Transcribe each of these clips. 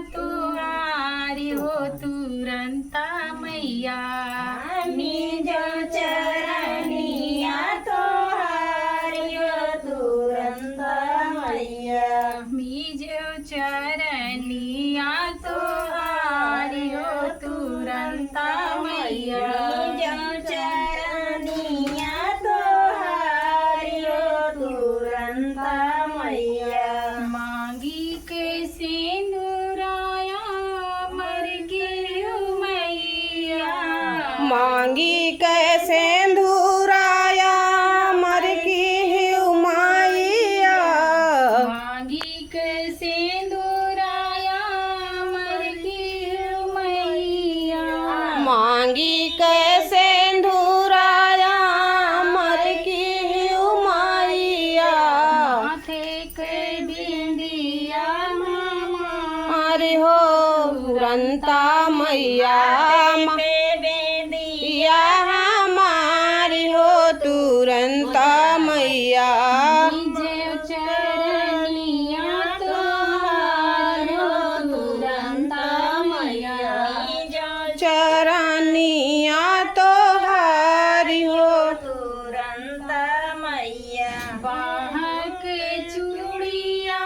तुहारी हो तुरंता मैया। निज चरनिया तोहारी हो तुरंता मैया। निज चरनिया तुहारी हो तुरंता मैया। निज चरनिया तोहारी हो तुरंता मैया। मांगी के सिंदूराया मर गियो मैया। मांगी कैसे धुराया मर की माइया। मांगी के सिंदूराया मर गियो मैया। मांगी कैसे धुराया मर की माइया। माथे के बिंदिया मामा अरे हो तुरंता मैया। पे बेदिया हमारी हो तुरंता मैया। निज चरनिया तुहारी हो तुरंता मैया। चरनिया तोहारी हो तुरंता मैया। बाहक चूड़िया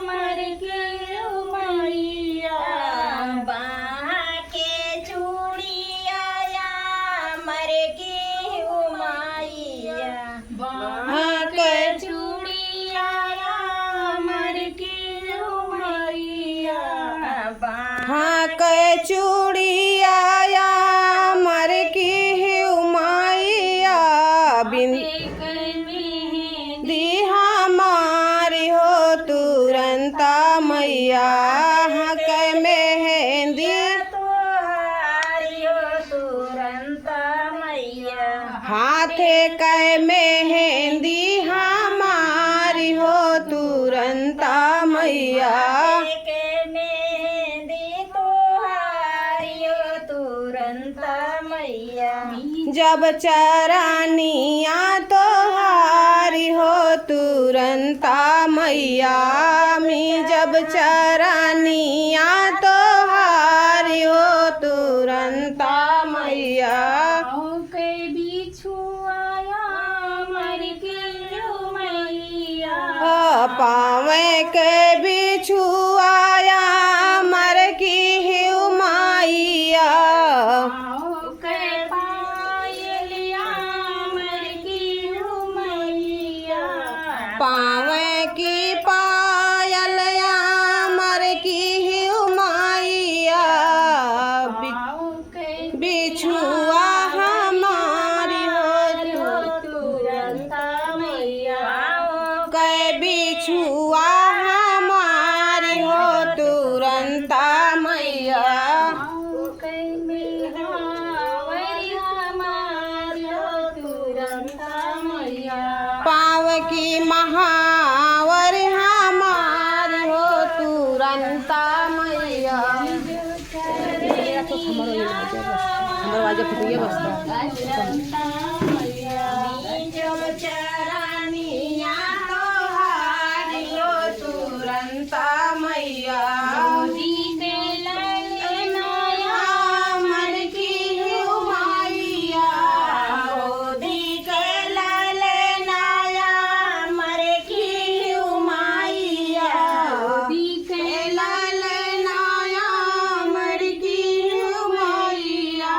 मर गियो मैया। बाह के चूड़िया मर के माइया। बाहक चूड़िया मर गियो मैया। हाँ के चूड़िया मर की माइया। एक मेहंदी दी हमारी हो तुरंता मैया। हाँ के मेहंदी तोहारी हो तुरंता मैया। हाथे के मेहंदी हमारी हो तुरंता मैया। के मेहंदी तोहारी हो तुरंता मैया। जब चरनिया तोहारी हो तुरंता मैया। मी जब चरनिया तोहारी हो तुरंता मैया। के बिछुआया मर गियो मैया। पावे के बिछुआया मर की माइया। के पायलिया मर गियो मैया। पावे की पायलिया मर की माइया। के बिछुआ हमारी हो तुरंता मैया। कै बिछुआ हमारी हो तुरंता मैया। के बिहावरी हमारी हो तुरंता मैया। पाव की महावर हमारी हो तुरंता मैया। चरनिया तोहारी हो तुरंता मैया। मन की माइया। गोदी के ललनाया मर की माइया। ललनाया मर की माइया।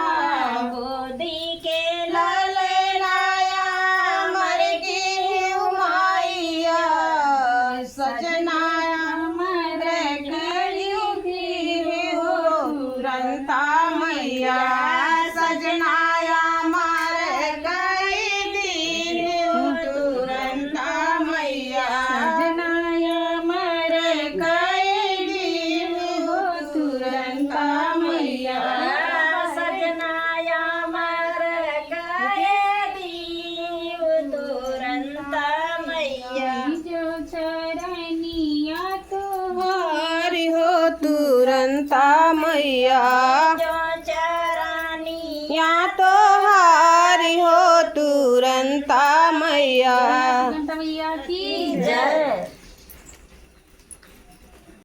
गोदी के ललनाया मर की माइया। सजनाया मर गई हो तुरंता मैया। सजनाया मर गई दिन हो तुरंता मैया। सजनाया मर गई दिन हो तुरंता मैया। सजनाया मर गए दीव तुरंता मैया। जो चरनिया तुम्हारी हो तुरंता मैया। जो चरानी या तो हारी हो तुरंता